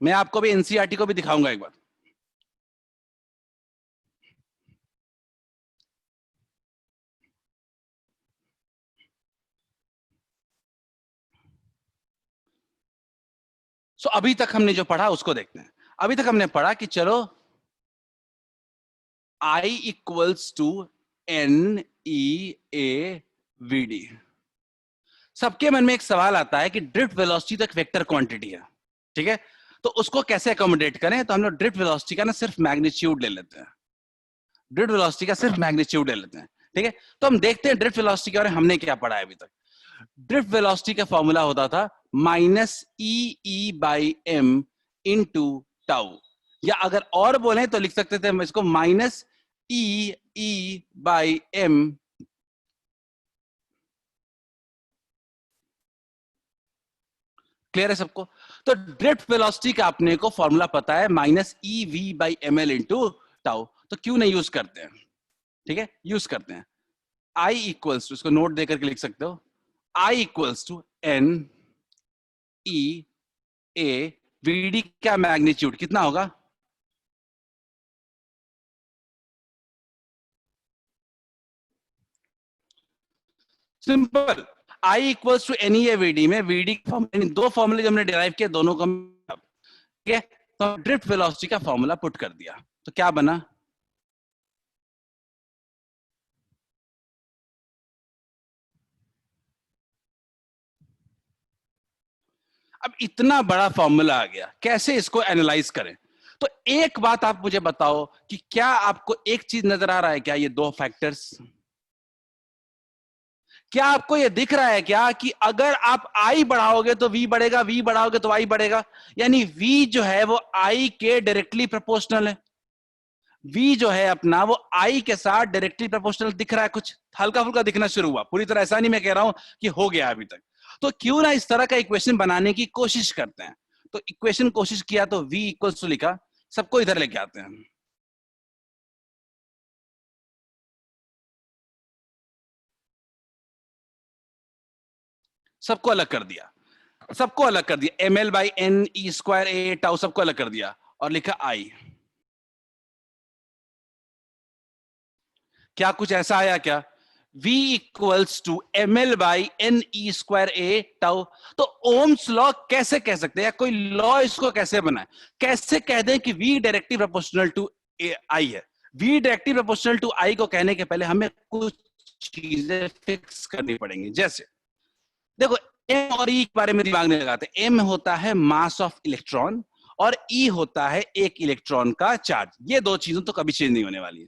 Speaker 1: मैं आपको भी एनसीईआरटी को भी दिखाऊंगा एक बार। सो अभी तक हमने जो पढ़ा उसको देखते हैं। अभी तक हमने पढ़ा कि चलो I equals to N e A we d. सबके मन में एक सवाल आता है कि ड्रिफ्ट वेलोसिटी तो एक वेक्टर क्वांटिटी है, ठीक है, तो उसको कैसे अकोमोडेट करें। तो हम लोग ड्रिफ्ट वेलोसिटी का ना सिर्फ मैग्नीट्यूड ले लेते हैं, ड्रिफ्ट वेलोसिटी का सिर्फ मैग्नीट्यूड ले लेते हैं, ठीक है। तो हम देखते हैं ड्रिफ्ट वेलोसिटी के बारे में हमने क्या पढ़ा है अभी तक। ड्रिफ्ट वेलोसिटी का फॉर्मूला होता था -e/m इंटू टाउ, या अगर और बोले तो लिख सकते थे हम इसको -e/m। क्लियर है सबको? तो ड्रिफ्ट वेलोसिटी का अपने को फॉर्मूला पता है -ev/ml इंटू टाउ, तो क्यों नहीं यूज करते हैं, ठीक है, यूज करते हैं। I इक्वल्स टू, इसको नोट देकर के लिख सकते हो, I equals to N e A we d का मैग्नीट्यूड कितना होगा? Simple, I equals to N e A we D में वी डी दो फॉर्मूले जो हमने डिराइव किए दोनों का, ठीक है, तो ड्रिफ्ट वेलोसिटी का फॉर्मूला पुट कर दिया, तो क्या बना? अब इतना बड़ा फॉर्मूला आ गया, कैसे इसको एनालाइज करें? तो एक बात आप मुझे बताओ कि क्या आपको एक चीज नजर आ रहा है क्या, ये दो फैक्टर्स, क्या आपको ये दिख रहा है क्या कि अगर आप आई बढ़ाओगे तो वी बढ़ेगा, वी बढ़ाओगे तो आई बढ़ेगा, यानी वी जो है वो आई के डायरेक्टली प्रोपोर्शनल है। वी जो है अपना वो आई के साथ डायरेक्टली प्रोपोर्शनल दिख रहा है, कुछ हल्का फुल्का दिखना शुरू हुआ, पूरी तरह ऐसा नहीं मैं कह रहा हूं कि हो गया अभी तक। तो क्यों ना इस तरह का इक्वेशन बनाने की कोशिश करते हैं। तो इक्वेशन कोशिश किया तो v इक्वल्स टू लिखा, सबको इधर लेके आते हैं, सबको अलग कर दिया, सबको अलग कर दिया, ml/n² टाउ सबको अलग कर दिया और लिखा i। क्या कुछ ऐसा आया क्या? v equals to ml/n² tau. तो ओम्स लॉ कैसे कह सकते हैं, या कोई लॉ इसको कैसे बनाए, कैसे कह दें कि v directly proportional to i है? v directly proportional to i को कहने के पहले हमें कुछ चीजें फिक्स करनी पड़ेंगी। जैसे देखो, m और e के बारे में दिमाग नहीं लगाते। m होता है मास ऑफ इलेक्ट्रॉन और e होता है एक इलेक्ट्रॉन का चार्ज, ये दो चीजों तो कभी चेंज नहीं होने वाली है।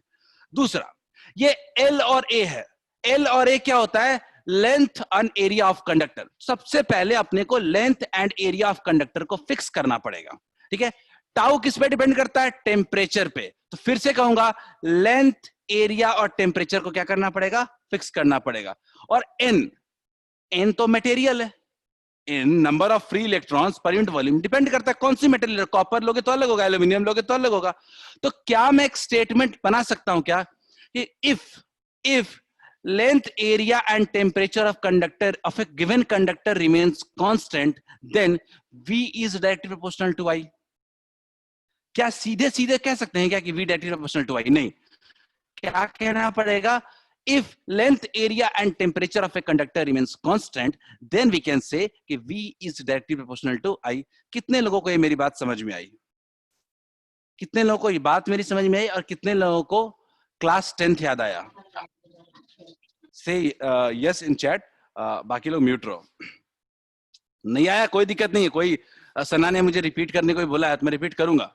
Speaker 1: दूसरा, ये L और A है। L और A क्या होता है? Length and area of conductor. सबसे पहले अपने को length and area of conductor को फिक्स करना पड़ेगा, ठीक है। टाउ किस पे डिपेंड करता है? टेम्परेचर पे। तो फिर से कहूंगा, लेंथ, एरिया और टेम्परेचर को क्या करना पड़ेगा? फिक्स करना पड़ेगा। और N तो मटेरियल है, N number of free electrons per unit volume depend करता है कौन सी मेटेरियल, कॉपर लोगे तो अलग होगा, एल्यूमिनियम लोगे तो अलग होगा। तो क्या मैं एक स्टेटमेंट बना सकता हूं क्या कि if length, area and temperature of conductor of a given conductor remains constant, then V is directly proportional to I? क्या सीधे सीधे कह सकते हैं क्या कि V directly proportional to I? नहीं, क्या कहना पड़ेगा? If length, area and temperature of a conductor remains constant, then we can say कि V is directly proportional to I. कितने लोगों को ये मेरी बात समझ में आई? कितने लोगों को ये बात मेरी समझ में आई और कितने लोगों को क्लास 10th याद आया? से यस इन चैट, बाकी लोग म्यूट रहो। नहीं आया कोई दिक्कत नहीं है, कोई सना ने मुझे रिपीट करने को बोला है तो मैं रिपीट करूंगा।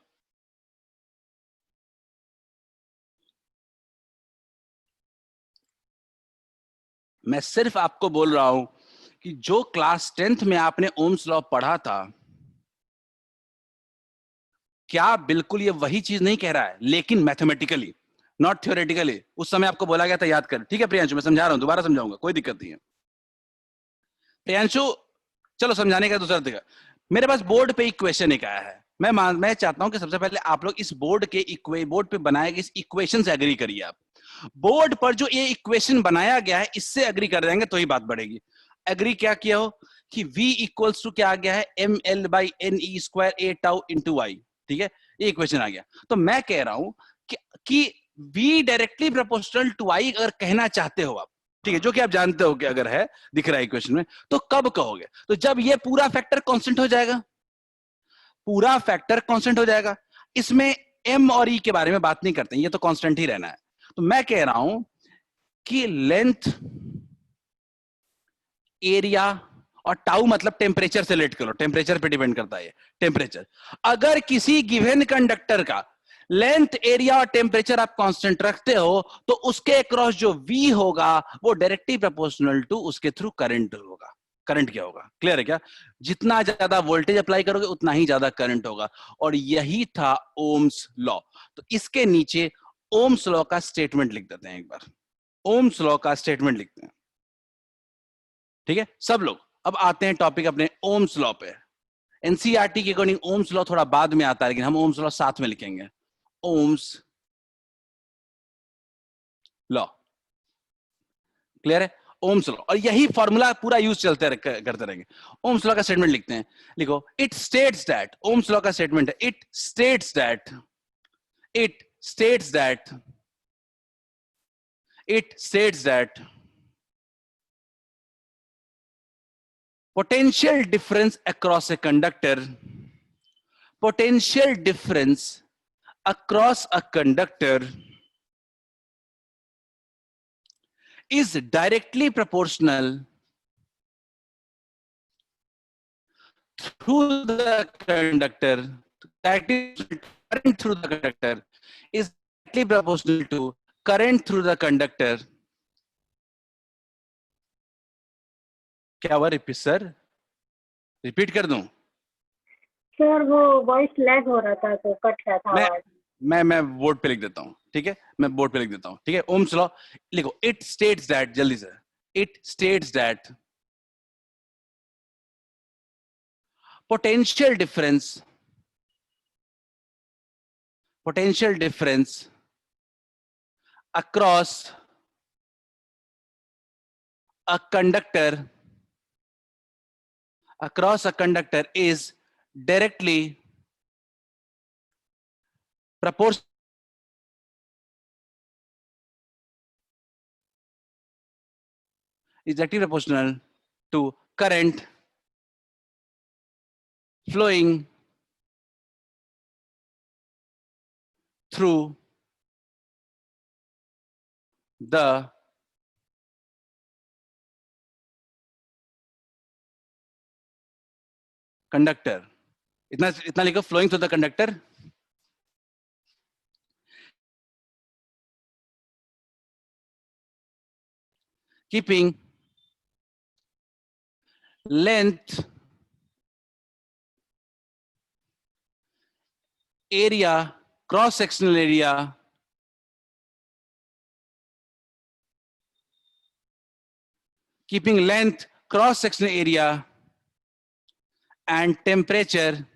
Speaker 1: मैं सिर्फ आपको बोल रहा हूं कि जो क्लास 10th में आपने ओम्स लॉ पढ़ा था, क्या बिल्कुल ये वही चीज नहीं कह रहा है, लेकिन मैथमेटिकली, नॉट थ्योरेटिकली। उस समय आपको बोला गया था, याद कर। ठीक है प्रियांशु, मैं समझा रहा हूं, दोबारा समझाऊंगा, कोई दिक्कत नहीं है प्रियांशु। चलो समझाने का दूसरा तरीका, मेरे पास बोर्ड पे इक्वेशन एक आया है। मैं चाहता हूं कि सबसे पहले आप लोग इस बोर्ड पे बनाए गए इस इक्वेशन से एग्री करिए। आप बोर्ड पर जो ये इक्वेशन बनाया गया है इससे एग्री कर देंगे तो ही बात बढ़ेगी। एग्री क्या किया हो कि v इक्वल्स टू क्या आ गया है, m l by n e square A tau into y. ठीक है, ये इक्वेशन आ गया। तो मैं कह रहा हूं कि v डायरेक्टली प्रोपोर्शनल टू आई अगर कहना चाहते हो आप, ठीक है, जो कि आप जानते हो कि अगर है, दिख रहा है इक्वेशन में, तो कब कहोगे? तो जब ये पूरा फैक्टर कांस्टेंट हो जाएगा, पूरा फैक्टर कांस्टेंट हो जाएगा। इसमें m और e के बारे में बात नहीं करते, ये तो कांस्टेंट ही रहना है। तो मैं कह रहा हूं कि लेंथ, एरिया और टाउ मतलब टेम्परेचर से रिलेट करो, टेम्परेचर पे डिपेंड करता है टेम्परेचर। अगर किसी गिवन कंडक्टर का लेंथ, एरिया और टेम्परेचर आप कांस्टेंट रखते हो तो उसके अक्रॉस जो v होगा वो डायरेक्टली प्रोपोर्शनल टू उसके थ्रू करंट होगा। करंट क्या होगा, क्लियर है क्या? जितना ज्यादा वोल्टेज अप्लाई करोगे उतना ही ज्यादा करंट होगा, और यही था ओम्स लॉ। तो इसके नीचे ओम्स लॉ का स्टेटमेंट लिख देते हैं एक बार। ओम्स लॉ का स्टेटमेंट लिखते हैं, ठीक है सब लोग। अब आते हैं टॉपिक अपने ओम्स लॉ पे। एनसीईआरटी के अकॉर्डिंग ओम्स लॉ थोड़ा बाद में आता है, लेकिन हम ओम्स लॉ साथ में लिखेंगे। ओम्स लॉ, क्लियर है? ओम्स लॉ, और यही फॉर्मूला पूरा यूज चलते करते रहेंगे। ओम्स लॉ का स्टेटमेंट लिखते हैं, लिखो, it states that, Ohm's law का स्टेटमेंट है, it states that, it states that, it states that potential difference across a conductor, potential difference across a conductor is directly proportional through the conductor, current through the conductor is directly proportional to current through the conductor. क्या हुआ repeat sir, repeat कर दूं?
Speaker 2: Sir वो voice lag हो रहा था तो cut रहा था आवाज।
Speaker 1: मैं बोर्ड पे लिख देता हूं, ठीक है, मैं बोर्ड पे लिख देता हूं, ठीक है। ओम्स लॉ लिखो, इट स्टेट्स दैट, जल्दी से, it states that potential difference across a conductor is directly proportional to current flowing through the conductor. इतना लिखो, flowing through the conductor, keeping length, area, cross sectional area, keeping length, cross sectional area and temperature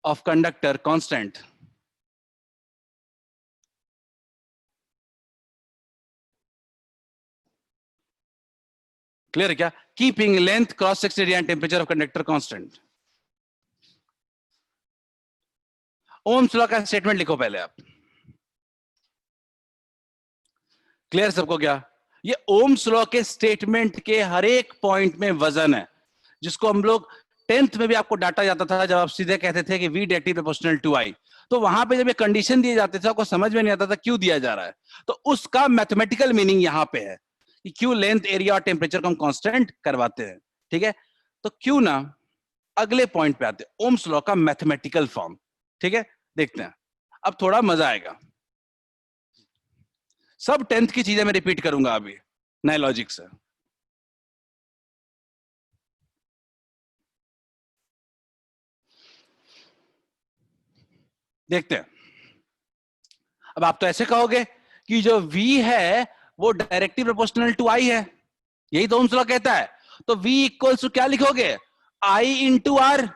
Speaker 1: of conductor constant. Clear है क्या? Keeping length, cross section area and temperature of conductor constant. Ohm's law का statement लिखो पहले आप। Clear सबको क्या? ये Ohm's law के स्टेटमेंट के हर एक पॉइंट में वजन है, जिसको हम लोग 10th में भी आपको डाटा जाता था, जब आप सीधे कहते थे कि v directly proportional to i, तो वहां पे जब ये कंडीशन दिए जाते थे आपको समझ में नहीं आता था क्यों दिया जा रहा है। तो उसका मैथमेटिकल मीनिंग यहां पे है कि क्यों लेंथ, एरिया और टेम्परेचर को हम कांस्टेंट करवाते हैं, ठीक है। तो क्यों ना अगले पॉइंट पे आते हैं, ओम्स लॉ का मैथमेटिकल फॉर्म, ठीक है, देखते हैं। अब थोड़ा मजा आएगा। सब 10th की चीजें मैं रिपीट करूंगा अभी नए लॉजिक से। देखते हैं। अब आप तो ऐसे कहोगे कि जो v है वो डायरेक्टली प्रोपोर्शनल टू i है, यही तो ओम्स लॉ कहता है। तो v इक्वल्स टू क्या लिखोगे, i इंटू आर।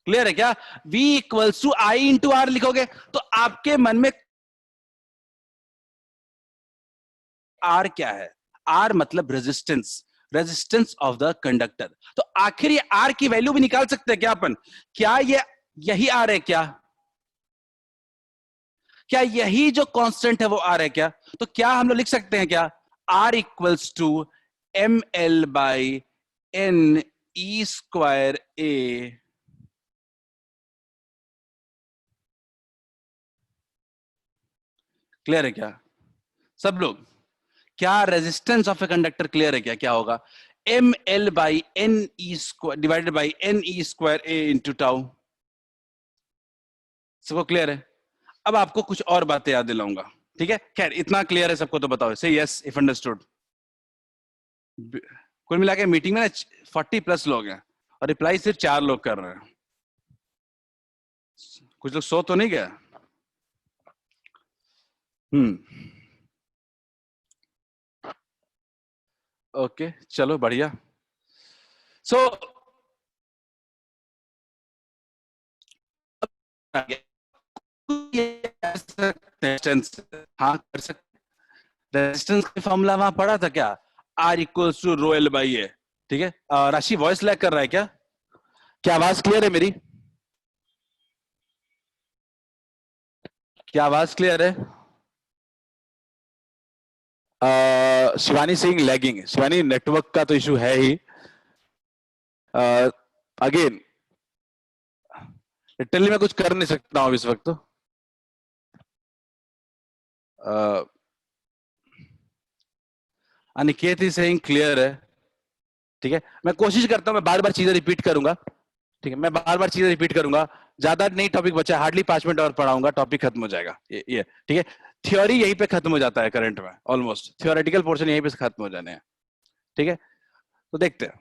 Speaker 1: क्लियर है क्या? v equals to i into R लिखोगे तो आपके मन में r क्या है? r मतलब resistance, resistance of the conductor. तो आखिर ये r की वैल्यू भी निकाल सकते हैं क्या अपन? क्या ये यही r है क्या? क्या यही जो कांस्टेंट है वो r है क्या? तो क्या हम लोग लिख सकते हैं क्या, r equals to m l by n e square A. Clear है क्या सब लोग? क्या resistance of a conductor clear है क्या? क्या होगा, m l by n e square divided by n e square A into tau. सबको क्लियर है? अब आपको कुछ और बातें याद दिलाऊंगा, ठीक है? खैर इतना क्लियर है सबको तो बताओ, से यस इफ अंडरस्टूड। कुल मिला के मीटिंग में ना 40+ लोग हैं और रिप्लाई सिर्फ 4 लोग कर रहे हैं। कुछ लोग सो तो नहीं गया? ओके चलो बढ़िया। सो हाँ कर सकते। रेजिस्टेंस का फॉर्मूला वहां पढ़ा था क्या, R equals to rho L by A. ठीक है, राशि वॉइस लैग कर रहा है क्या? क्या आवाज क्लियर है मेरी? क्या आवाज क्लियर है? शिवानी सिंह लैगिंग। शिवानी नेटवर्क का तो इशू है ही। अगेन लिटरली मैं कुछ कर नहीं सकता हूं इस वक्त तो। अनिकेत ही सेइंग क्लियर है। ठीक है, मैं कोशिश करता हूं, मैं बार बार चीजें रिपीट करूंगा। ठीक है, मैं बार बार चीजें रिपीट करूंगा। ज्यादा नहीं टॉपिक बचा, हार्डली 5 मिनट और पढ़ाऊंगा, टॉपिक खत्म हो जाएगा। ये ठीक है, थ्योरी यहीं पे खत्म हो जाता है करंट में, ऑलमोस्ट थ्योरेटिकल पोर्शन यहीं पे खत्म हो जाने हैं। ठीक है, तो देखते हैं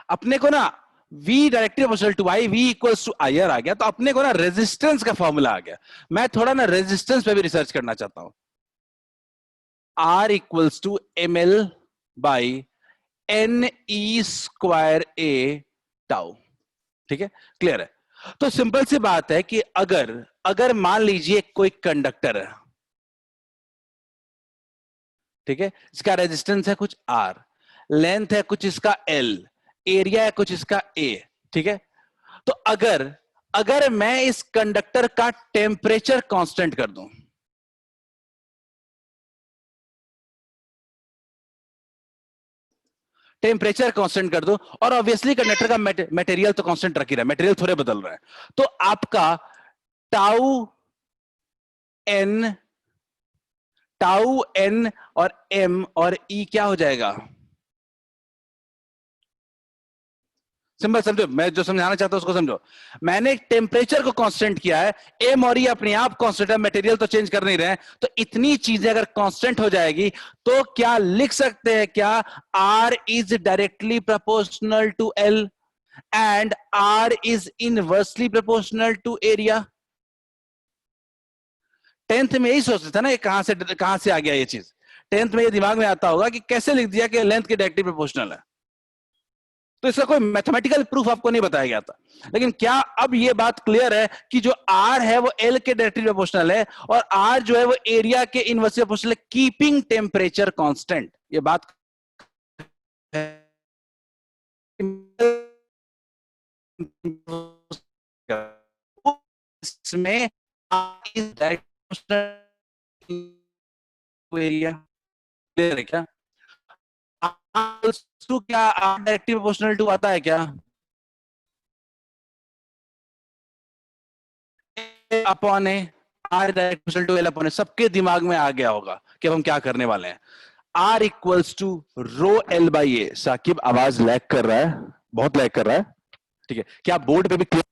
Speaker 1: अपने को ना v directly proportional to i, v equals to I R आ गया, तो अपने को ना रेजिस्टेंस का फॉर्मूला आ गया। मैं थोड़ा ना रेजिस्टेंस पे भी रिसर्च करना चाहता हूं। r equals to m l by n e square A tau. ठीक है, क्लियर है? तो सिंपल सी बात है कि अगर अगर मान लीजिए कोई कंडक्टर है, ठीक है, इसका रेजिस्टेंस है कुछ r, लेंथ है कुछ इसका l, एरिया है कुछ इसका a। ठीक है, तो अगर अगर मैं इस कंडक्टर का टेम्परेचर कांस्टेंट कर दूं, टेम्परेचर कांस्टेंट कर दो, और ऑब्वियसली कंडक्टर का मटेरियल तो कांस्टेंट रख ही रहा है, मटेरियल थोड़े बदल रहा है, तो आपका टाउ एन और एम और ई क्या हो जाएगा? सिंपल समझो, मैं जो समझाना चाहता हूं उसको समझो। मैंने टेम्परेचर को कांस्टेंट किया है, एम और ई अपने आप कांस्टेंट है, मटेरियल तो चेंज कर नहीं रहे हैं, तो इतनी चीजें अगर कांस्टेंट हो जाएगी तो क्या लिख सकते हैं क्या, R is directly proportional to l and R is inversely proportional to area. 10th में यही सोचते थे ना, ये कहां से आ गया ये चीज? 10th में ये दिमाग में आता होगा कि कैसे लिख दिया कि लेंथ के डायरेक्टली प्रोपोर्शनल है। तो इसका कोई मैथमेटिकल प्रूफ आपको नहीं बताया गया था, लेकिन क्या अब ये बात क्लियर है कि जो आर है वो एल के डायरेक्टली प्रोपोर्शनल है और आर जो है वो एरिया के इनवर्सली प्रोपोर्शनल है, कीपिंग टेम्परेचर कांस्टेंट। ये बात इसमें एरिया क्लियर है क्या? क्या आर डायरेक्टली प्रोपोर्शनल टू आता है क्या? Upon A, R direct to L upon A, सबके दिमाग में आ गया होगा कि हम क्या करने वाले हैं। R equals to rho L by A. Saqib आवाज लैग कर रहा है, बहुत लैग कर रहा है। ठीक है, क्या बोर्ड पे भी क्लियर